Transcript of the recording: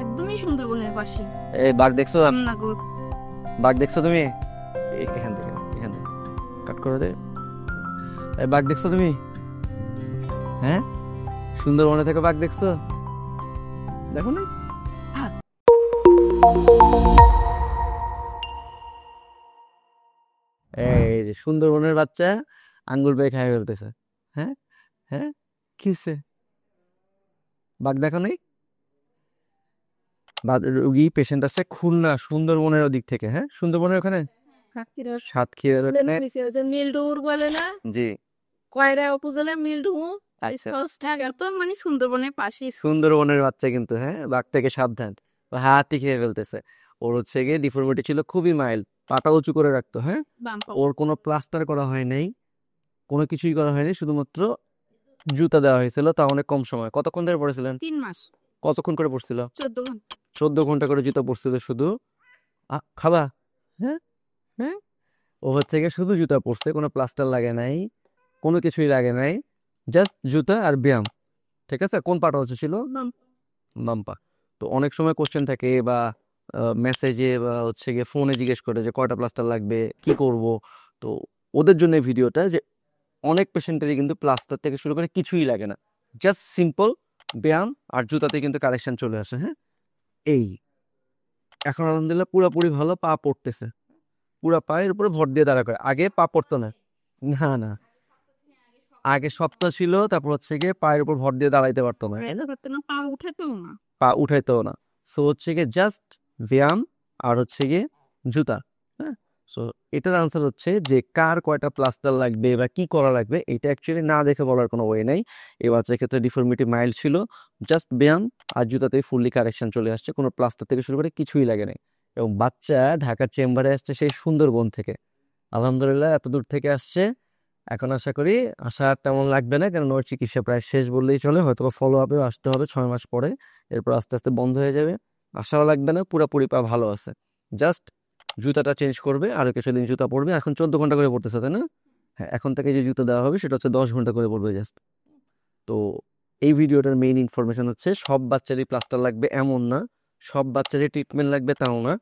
একদমই সুন্দরবনের পাশে। এই বাঘ দেখছো? না গো, বাঘ দেখছো তুমি? এখান থেকে কাট করে দে। এই বাঘ দেখছো তুমি? হ্যাঁ, সুন্দরবনে থেকে বাঘ দেখছো? দেখো না? এই যে সুন্দরবনের বাচ্চা আঙ্গুর পেয়ে খাই ফেলতেছে। হ্যাঁ হ্যাঁ, কি হচ্ছে? বাঘ দেখো নাই? রুগী পেশেন্ট আছে খুলনা সুন্দরবনের ওদিক থেকে। হ্যাঁ, সুন্দরবনের ওখানে সাতক্ষীরা মিল্ডুর বলে না, জি। কয়রা উপজেলা মিল্ডু। আচ্ছা, তো মানে সুন্দরবনের পাশে। সুন্দরবনের বাচ্চা কিন্তু, হ্যাঁ, বাঘ থেকে সাবধান। ও হাতি খেয়ে ফেলতেছে। ওর হচ্ছে গিয়ে ডিফর্মিটি ছিল খুবই মাইল্ড, পাটা উঁচু করে রাখতো। হ্যাঁ, ওর কোনো প্লাস্টার করা হয় নাই, কোনো কিছুই করা হয়নি, শুধুমাত্র জুতা দেওয়া হয়েছিল, তা অনেক কম সময়। কতক্ষণ ধরে পড়েছিলেন? 3 মাস, কতক্ষণ করে পড়ছিল? 14 ঘন্টা। 14 ঘন্টা করে জুতা পরছিল শুধু। খাবা? হ্যাঁ হ্যাঁ, ও হচ্ছে গিয়ে শুধু জুতা পরছে, কোনো প্লাস্টার লাগে নাই, কোনো কিছুই লাগে নাই, জাস্ট জুতা আর ব্যায়াম। ঠিক আছে, কোন পাটা হচ্ছে ছিল? বাম পা। তো অনেক সময় কোশ্চেন থাকে বা মেসেজে বা হচ্ছে গিয়ে ফোনে জিজ্ঞেস করে যে কয়টা প্লাস্টার লাগবে, কি করব। তো ওদের জন্য এই ভিডিওটা, যে অনেক পেশেন্টেরই কিন্তু প্লাস্টার থেকে শুরু করে কিছুই লাগে না, জাস্ট সিম্পল ব্যায়াম আর জুতাতে কিন্তু কারেকশন চলে আসে। হ্যাঁ, এই এখন আলহামদুলিল্লাহ পুরোপুরি ভালো, পা পড়তেছে, পুরা পায়ের উপরে ভর দিয়ে দাঁড়া করে। আগে পা পড়তো না, না না, আগে সপ্তাহ ছিল, তারপর হচ্ছে গিয়ে পায়ের উপর ভর দিয়ে দাঁড়াইতে পারতো না, পা উঠাতো না। পা উঠাইতো না। সো হচ্ছে গিয়ে জাস্ট ব্যায়াম আর হচ্ছে গিয়ে জুতা। হ্যাঁ, সো এটার আনসার হচ্ছে যে কার কয়টা প্লাস্টার লাগবে বা কি করা লাগবে, এটা অ্যাকচুয়ালি না দেখে বলার কোনো ওয়ে নাই। এই বাচ্চার ক্ষেত্রে ডিফর্মিটি মাইল্ড ছিল, জাস্ট ব্যায়াম আর জুতাতেই ফুললি কারেকশন চলে আসছে, কোনো প্লাস্টার থেকে শুরু করে কিছুই লাগে নাই। এবং বাচ্চা ঢাকার চেম্বারে আসছে সেই সুন্দরবন থেকে, আলহামদুলিল্লাহ এত দূর থেকে আসছে। এখন আশা করি আসা আর তেমন লাগবে না, কারণ ওর চিকিৎসা প্রায় শেষ বললেই চলে, হয়তো ফলো আপেও আসতে হবে 6 মাস পরে, এরপর আস্তে আস্তে বন্ধ হয়ে যাবে। আশাও লাগবে না, পুরোপুরি পা ভালো আছে, জাস্ট জুতাটা চেঞ্জ করবে, আরো কিছুদিন জুতা পরবে। এখন 14 ঘন্টা করে পড়তেছে, তাই না? হ্যাঁ, এখন থেকে যে জুতা দেওয়া হবে সেটা হচ্ছে 10 ঘন্টা করে পড়বে জাস্ট। তো এই ভিডিওটার মেইন ইনফরমেশন হচ্ছে সব বাচ্চারই প্লাস্টার লাগবে এমন না, সব বাচ্চারই ট্রিটমেন্ট লাগবে তাও না।